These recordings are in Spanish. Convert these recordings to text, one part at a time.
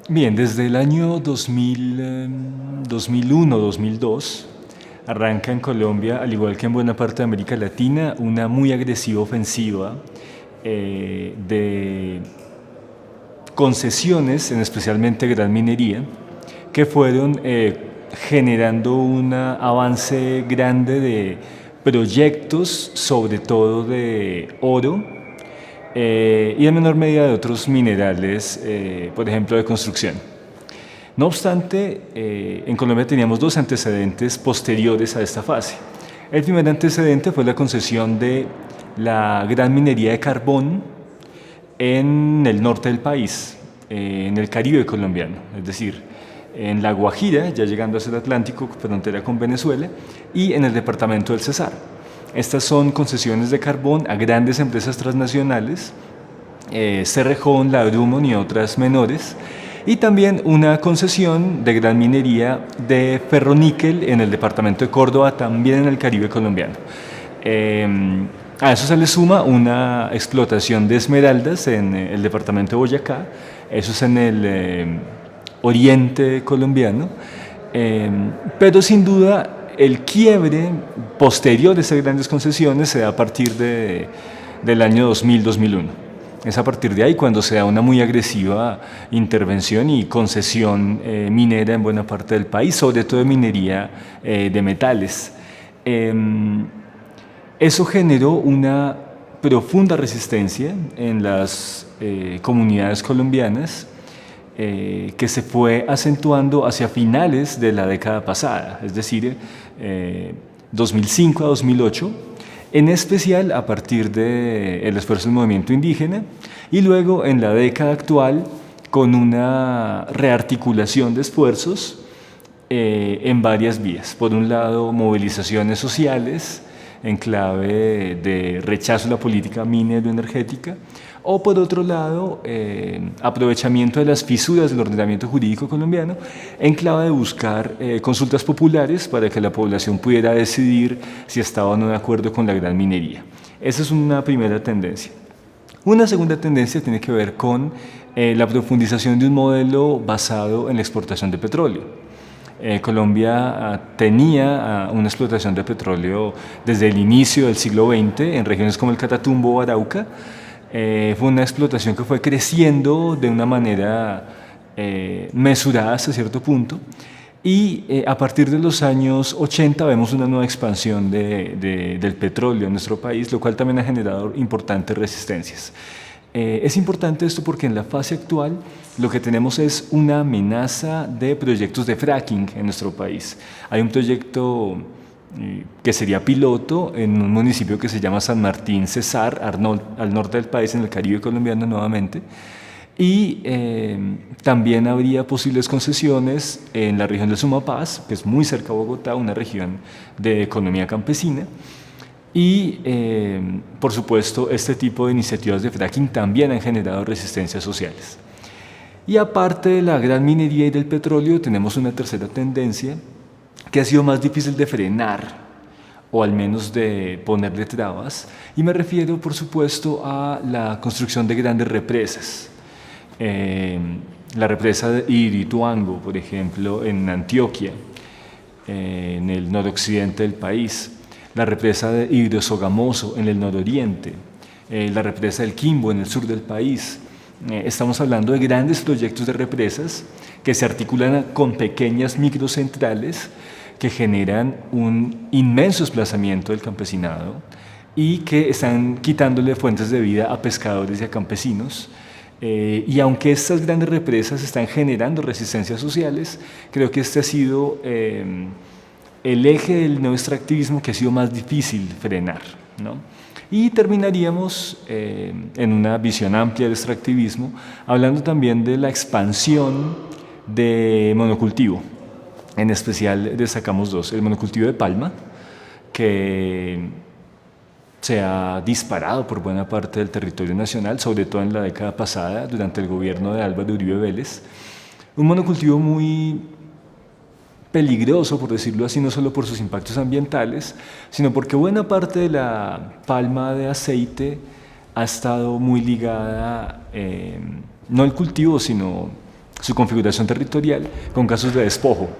Bien, desde el año 2001-2002 arranca en Colombia, al igual que en buena parte de América Latina, una muy agresiva ofensiva de concesiones, en especialmente gran minería, que fueron generando un avance grande de proyectos, sobre todo de oro, y en menor medida de otros minerales, por ejemplo, de construcción. No obstante, en Colombia teníamos dos antecedentes posteriores a esta fase. El primer antecedente fue la concesión de la gran minería de carbón en el norte del país, en el Caribe colombiano, es decir, en La Guajira, ya llegando hacia el Atlántico, frontera con Venezuela, y en el departamento del Cesar. Estas son concesiones de carbón a grandes empresas transnacionales, Cerrejón, Ladrumon y otras menores, y también una concesión de gran minería de ferroníquel en el departamento de Córdoba, también en el Caribe colombiano. A eso se le suma una explotación de esmeraldas en el departamento de Boyacá, eso es en el oriente colombiano, pero sin duda el quiebre posterior de esas grandes concesiones se da a partir del año 2000-2001. Es a partir de ahí cuando se da una muy agresiva intervención y concesión minera en buena parte del país, sobre todo de minería de metales. Eso generó una profunda resistencia en las comunidades colombianas que se fue acentuando hacia finales de la década pasada, es decir, 2005 a 2008, en especial a partir del esfuerzo del movimiento indígena y luego en la década actual con una rearticulación de esfuerzos en varias vías. Por un lado, movilizaciones sociales en clave de rechazo a la política minero-energética, o por otro lado, aprovechamiento de las fisuras del ordenamiento jurídico colombiano en clave de buscar consultas populares para que la población pudiera decidir si estaba o no de acuerdo con la gran minería. Esa es una primera tendencia. Una segunda tendencia tiene que ver con la profundización de un modelo basado en la exportación de petróleo. Colombia tenía una explotación de petróleo desde el inicio del siglo XX en regiones como el Catatumbo o Arauca. Fue una explotación que fue creciendo de una manera mesurada hasta cierto punto y a partir de los años 80 vemos una nueva expansión del petróleo en nuestro país, lo cual también ha generado importantes resistencias. Es importante esto porque en la fase actual lo que tenemos es una amenaza de proyectos de fracking en nuestro país. Hay un proyecto que sería piloto en un municipio que se llama San Martín Cesar, al norte del país, en el Caribe colombiano nuevamente, y también habría posibles concesiones en la región de Sumapaz, que es muy cerca a Bogotá, una región de economía campesina, y por supuesto este tipo de iniciativas de fracking también han generado resistencias sociales. Y aparte de la gran minería y del petróleo, tenemos una tercera tendencia que ha sido más difícil de frenar, o al menos de ponerle trabas, y me refiero, por supuesto, a la construcción de grandes represas. La represa de Hidroituango, por ejemplo, en Antioquia, en el noroccidente del país, la represa de Hidrosogamoso en el nororiente, la represa del Quimbo en el sur del país. Estamos hablando de grandes proyectos de represas que se articulan con pequeñas microcentrales que generan un inmenso desplazamiento del campesinado y que están quitándole fuentes de vida a pescadores y a campesinos. Y aunque estas grandes represas están generando resistencias sociales, creo que este ha sido el eje del neoextractivismo que ha sido más difícil frenar, ¿no? Y terminaríamos en una visión amplia del extractivismo, hablando también de la expansión de monocultivo. En especial destacamos dos: el monocultivo de palma, que se ha disparado por buena parte del territorio nacional, sobre todo en la década pasada, durante el gobierno de Álvaro Uribe Vélez. Un monocultivo muy peligroso, por decirlo así, no solo por sus impactos ambientales, sino porque buena parte de la palma de aceite ha estado muy ligada, no al cultivo, sino su configuración territorial con casos de despojo.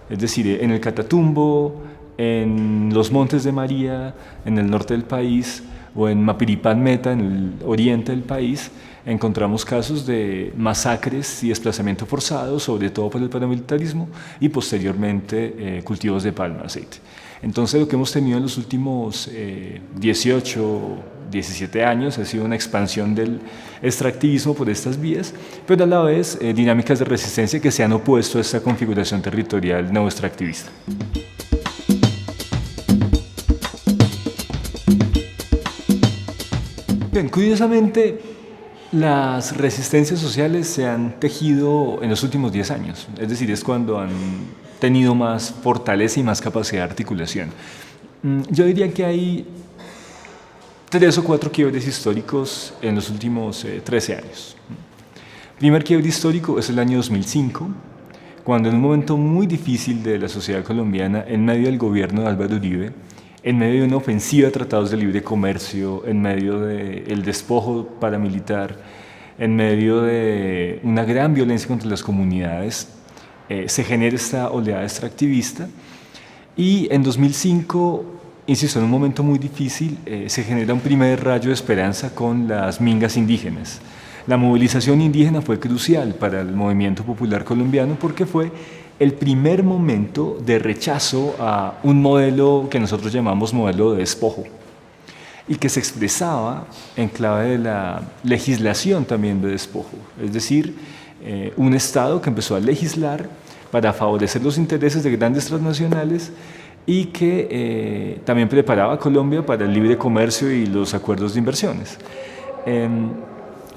Es decir, en el Catatumbo, en los Montes de María, en el norte del país, o en Mapiripán Meta, en el oriente del país, encontramos casos de masacres y desplazamiento forzado, sobre todo por el paramilitarismo, y posteriormente cultivos de palma, aceite. Entonces lo que hemos tenido en los últimos 18, 17 años ha sido una expansión del extractivismo por estas vías, pero a la vez dinámicas de resistencia que se han opuesto a esta configuración territorial neoextractivista. Bien, curiosamente, las resistencias sociales se han tejido en los últimos 10 años, es decir, es cuando han tenido más fortaleza y más capacidad de articulación. Yo diría que hay 3 o 4 quiebres históricos en los últimos 13 años. El primer quiebre histórico es el año 2005, cuando en un momento muy difícil de la sociedad colombiana, en medio del gobierno de Álvaro Uribe, en medio de una ofensiva de tratados de libre comercio, en medio del despojo paramilitar, en medio de una gran violencia contra las comunidades, se genera esta oleada extractivista y en 2005, insisto, en un momento muy difícil, se genera un primer rayo de esperanza con las mingas indígenas. La movilización indígena fue crucial para el movimiento popular colombiano porque fue el primer momento de rechazo a un modelo que nosotros llamamos modelo de despojo y que se expresaba en clave de la legislación también de despojo, es decir, un Estado que empezó a legislar para favorecer los intereses de grandes transnacionales y que también preparaba a Colombia para el libre comercio y los acuerdos de inversiones.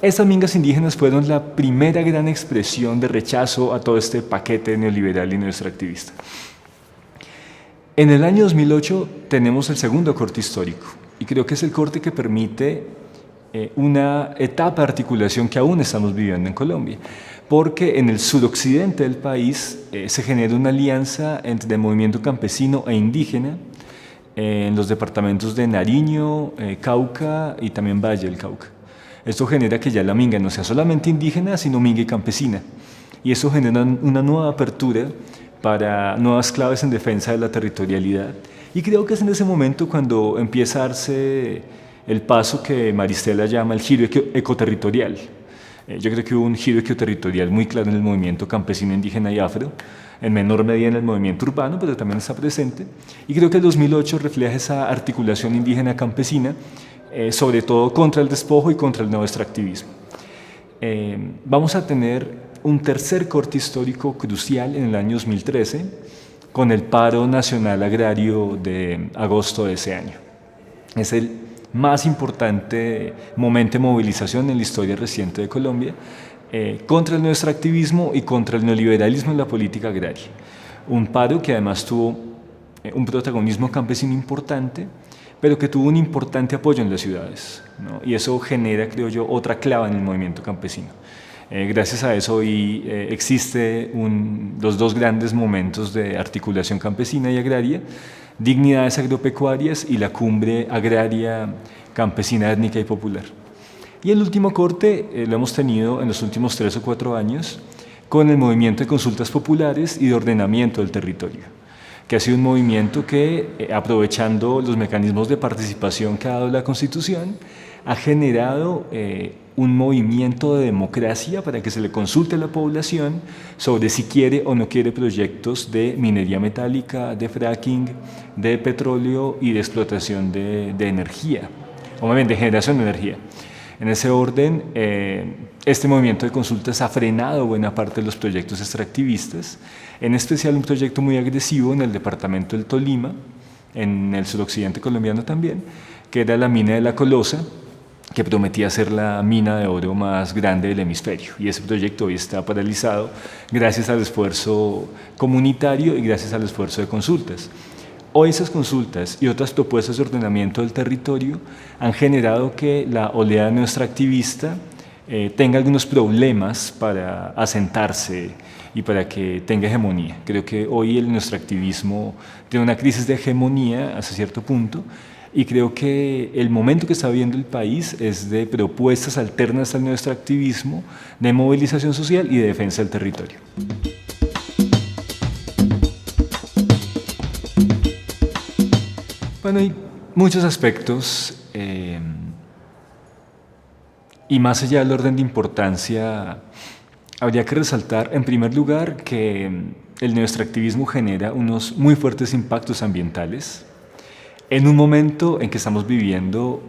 Estas mingas indígenas fueron la primera gran expresión de rechazo a todo este paquete neoliberal y neoextractivista. En el año 2008 tenemos el segundo corte histórico y creo que es el corte que permite una etapa de articulación que aún estamos viviendo en Colombia, porque en el suroccidente del país se genera una alianza entre el movimiento campesino e indígena en los departamentos de Nariño, Cauca y también Valle del Cauca. Esto genera que ya la minga no sea solamente indígena, sino minga y campesina. Y eso genera una nueva apertura para nuevas claves en defensa de la territorialidad. Y creo que es en ese momento cuando empieza a darse el paso que Maristela llama el giro ecoterritorial. Yo creo que hubo un giro ecoterritorial muy claro en el movimiento campesino, indígena y afro, en menor medida en el movimiento urbano, pero también está presente. Y creo que el 2008 refleja esa articulación indígena-campesina, sobre todo contra el despojo y contra el neoextractivismo. Vamos a tener un tercer corte histórico crucial en el año 2013 con el paro nacional agrario de agosto de ese año. Es el más importante momento de movilización en la historia reciente de Colombia contra el neoextractivismo y contra el neoliberalismo en la política agraria. Un paro que además tuvo un protagonismo campesino importante, pero que tuvo un importante apoyo en las ciudades, ¿no? Y eso genera, creo yo, otra clave en el movimiento campesino. Gracias a eso hoy existen los dos grandes momentos de articulación campesina y agraria, dignidades agropecuarias y la cumbre agraria, campesina, étnica y popular. Y el último corte lo hemos tenido en los últimos 3 o 4 años con el movimiento de consultas populares y de ordenamiento del territorio, que ha sido un movimiento que, aprovechando los mecanismos de participación que ha dado la Constitución, ha generado un movimiento de democracia para que se le consulte a la población sobre si quiere o no quiere proyectos de minería metálica, de fracking, de petróleo y de explotación de energía, o más bien de generación de energía. En ese orden, este movimiento de consultas ha frenado buena parte de los proyectos extractivistas, en especial un proyecto muy agresivo en el departamento del Tolima, en el suroccidente colombiano también, que era la mina de La Colosa, que prometía ser la mina de oro más grande del hemisferio. Y ese proyecto hoy está paralizado gracias al esfuerzo comunitario y gracias al esfuerzo de consultas. Hoy esas consultas y otras propuestas de ordenamiento del territorio han generado que la oleada neoextractivista tenga algunos problemas para asentarse y para que tenga hegemonía. Creo que hoy el neoextractivismo tiene una crisis de hegemonía hasta cierto punto Y creo que el momento que está viviendo el país es de propuestas alternas al nuestro activismo, de movilización social y de defensa del territorio. Bueno, hay muchos aspectos y más allá del orden de importancia, habría que resaltar en primer lugar que el nuestro activismo genera unos muy fuertes impactos ambientales en un momento en que estamos viviendo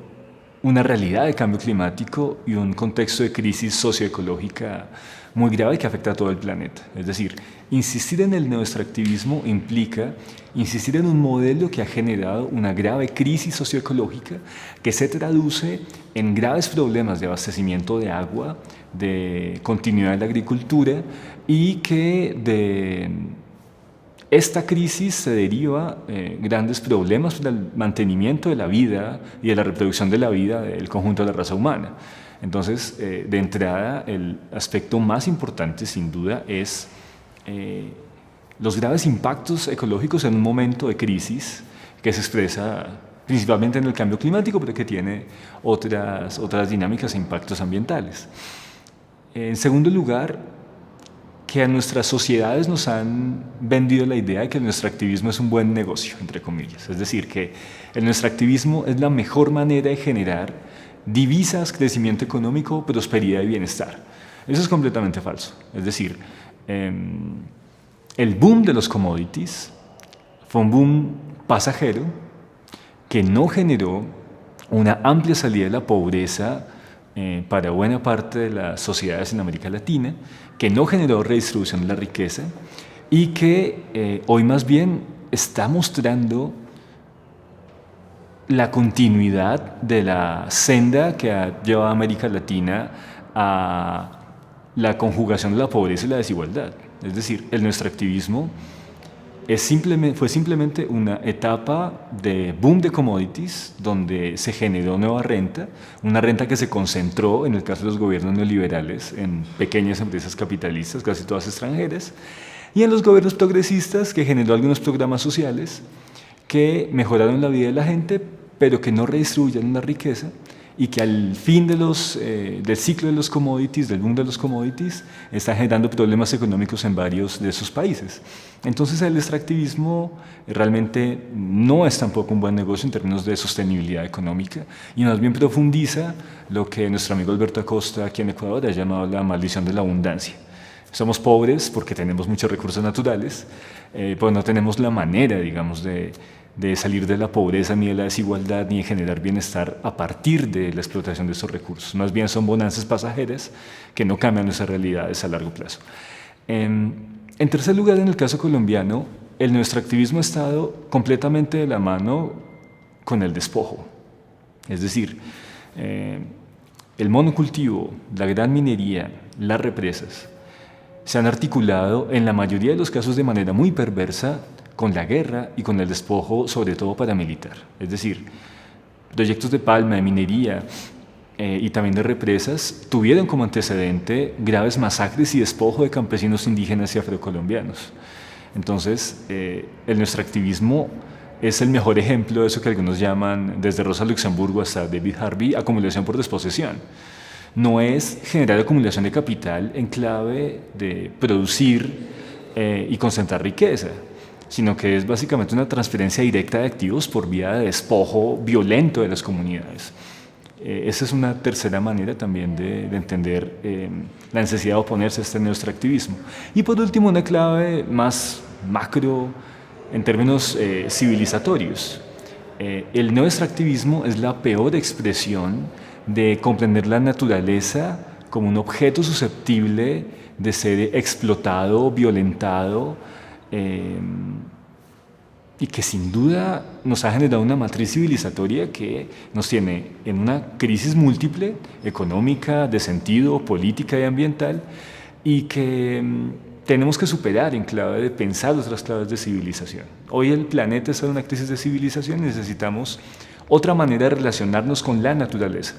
una realidad de cambio climático y un contexto de crisis socioecológica muy grave que afecta a todo el planeta. Es decir, insistir en el neoextractivismo implica insistir en un modelo que ha generado una grave crisis socioecológica que se traduce en graves problemas de abastecimiento de agua, de continuidad de la agricultura y que de esta crisis se deriva grandes problemas para el mantenimiento de la vida y de la reproducción de la vida del conjunto de la raza humana. Entonces, de entrada, el aspecto más importante, sin duda, es los graves impactos ecológicos en un momento de crisis que se expresa principalmente en el cambio climático, pero que tiene otras dinámicas e impactos ambientales. En segundo lugar, que a nuestras sociedades nos han vendido la idea de que nuestro activismo es un buen negocio, entre comillas. Es decir, que el nuestro activismo es la mejor manera de generar divisas, crecimiento económico, prosperidad y bienestar. Eso es completamente falso. Es decir, el boom de los commodities fue un boom pasajero que no generó una amplia salida de la pobreza para buena parte de las sociedades en América Latina, que no generó redistribución de la riqueza y que hoy más bien está mostrando la continuidad de la senda que ha llevado a América Latina a la conjugación de la pobreza y la desigualdad. Es decir, el nuestro activismo fue simplemente una etapa de boom de commodities donde se generó nueva renta, una renta que se concentró, en el caso de los gobiernos neoliberales, en pequeñas empresas capitalistas, casi todas extranjeras, y en los gobiernos progresistas que generó algunos programas sociales que mejoraron la vida de la gente, pero que no redistribuyeron la riqueza y que al fin del ciclo de los commodities, del boom de los commodities, está generando problemas económicos en varios de esos países. Entonces el extractivismo realmente no es tampoco un buen negocio en términos de sostenibilidad económica y más bien profundiza lo que nuestro amigo Alberto Acosta aquí en Ecuador ha llamado la maldición de la abundancia. Somos pobres porque tenemos muchos recursos naturales, pero no tenemos la manera, digamos, de salir de la pobreza, ni de la desigualdad, ni de generar bienestar a partir de la explotación de esos recursos. Más bien son bonanzas pasajeras que no cambian nuestras realidades a largo plazo. En tercer lugar, en el caso colombiano, nuestro activismo ha estado completamente de la mano con el despojo. Es decir, el monocultivo, la gran minería, las represas, se han articulado en la mayoría de los casos de manera muy perversa con la guerra y con el despojo, sobre todo paramilitar. Es decir, proyectos de palma, de minería y también de represas tuvieron como antecedente graves masacres y despojo de campesinos indígenas y afrocolombianos. Entonces, nuestro activismo es el mejor ejemplo de eso que algunos llaman, desde Rosa Luxemburgo hasta David Harvey, acumulación por desposesión. No es generar acumulación de capital en clave de producir y concentrar riqueza, sino que es básicamente una transferencia directa de activos por vía de despojo violento de las comunidades. Esa es una tercera manera también de entender la necesidad de oponerse a este neoextractivismo. Y por último, una clave más macro en términos civilizatorios. El neoextractivismo es la peor expresión de comprender la naturaleza como un objeto susceptible de ser explotado, violentado, y que sin duda nos ha generado una matriz civilizatoria que nos tiene en una crisis múltiple, económica, de sentido, política y ambiental, y que tenemos que superar en clave de pensar otras claves de civilización. Hoy el planeta está en una crisis de civilización y necesitamos otra manera de relacionarnos con la naturaleza,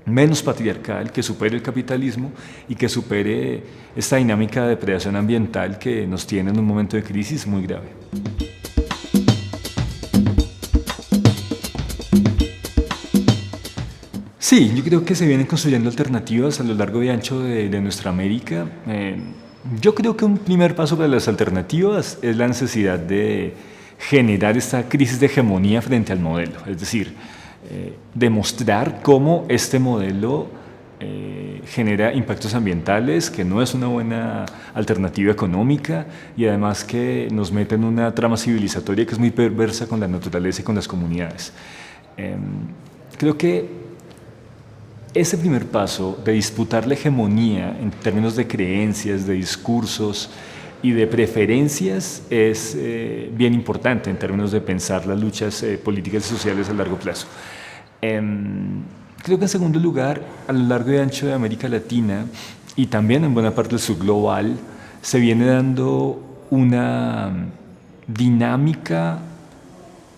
menos patriarcal, que supere el capitalismo y que supere esta dinámica de depredación ambiental que nos tiene en un momento de crisis muy grave. Sí, yo creo que se vienen construyendo alternativas a lo largo y ancho de nuestra América. Yo creo que un primer paso para las alternativas es la necesidad de generar esta crisis de hegemonía frente al modelo, es decir, demostrar cómo este modelo genera impactos ambientales, que no es una buena alternativa económica y además que nos mete en una trama civilizatoria que es muy perversa con la naturaleza y con las comunidades. Creo que ese primer paso de disputar la hegemonía en términos de creencias, de discursos y de preferencias es bien importante en términos de pensar las luchas políticas y sociales a largo plazo. Creo que en segundo lugar, a lo largo y ancho de América Latina y también en buena parte del sur global, se viene dando una dinámica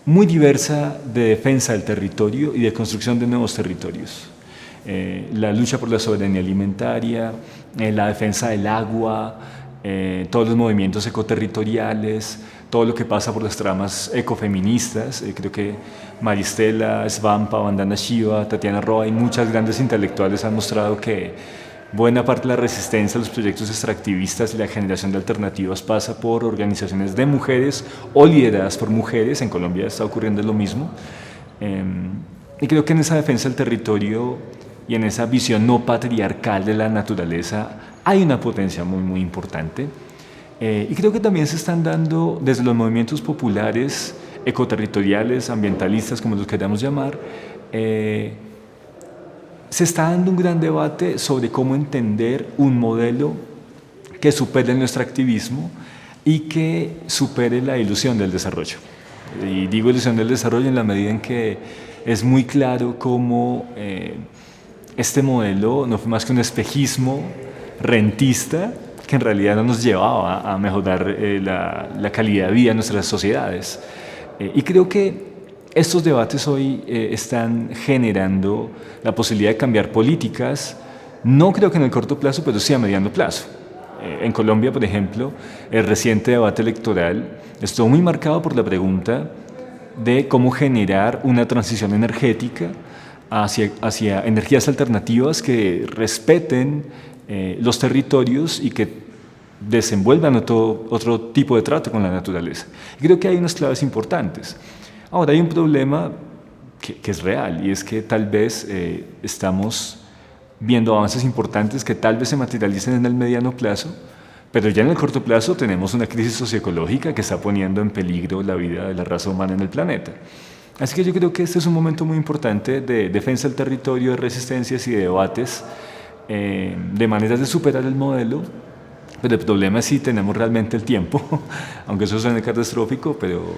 muy diversa de defensa del territorio y de construcción de nuevos territorios. La lucha por la soberanía alimentaria, la defensa del agua, todos los movimientos ecoterritoriales, todo lo que pasa por las tramas ecofeministas. Creo que Maristela, Svampa, Vandana Shiva, Tatiana Roa y muchas grandes intelectuales han mostrado que buena parte de la resistencia a los proyectos extractivistas y la generación de alternativas pasa por organizaciones de mujeres o lideradas por mujeres. En Colombia está ocurriendo lo mismo. Y creo que en esa defensa del territorio y en esa visión no patriarcal de la naturaleza hay una potencia muy, muy importante. Y creo que también se están dando desde los movimientos populares, ecoterritoriales, ambientalistas, como los queramos llamar, se está dando un gran debate sobre cómo entender un modelo que supere nuestro activismo y que supere la ilusión del desarrollo. Y digo ilusión del desarrollo en la medida en que es muy claro cómo este modelo no fue más que un espejismo rentista que en realidad no nos llevaba a mejorar la calidad de vida de nuestras sociedades. Y creo que estos debates hoy están generando la posibilidad de cambiar políticas, no creo que en el corto plazo, pero sí a mediano plazo. En Colombia, por ejemplo, el reciente debate electoral estuvo muy marcado por la pregunta de cómo generar una transición energética hacia energías alternativas que respeten los territorios y que desenvuelvan otro tipo de trato con la naturaleza. Y creo que hay unas claves importantes. Ahora, hay un problema que es real y es que tal vez estamos viendo avances importantes que tal vez se materialicen en el mediano plazo, pero ya en el corto plazo tenemos una crisis socioecológica que está poniendo en peligro la vida de la raza humana en el planeta. Así que yo creo que este es un momento muy importante de defensa del territorio, de resistencias y de debates, de maneras de superar el modelo, pero el problema es si tenemos realmente el tiempo, aunque eso suene catastrófico, pero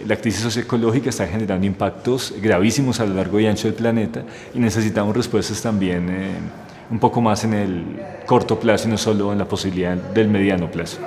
la crisis socioecológica está generando impactos gravísimos a lo largo y ancho del planeta y necesitamos respuestas también un poco más en el corto plazo y no solo en la posibilidad del mediano plazo.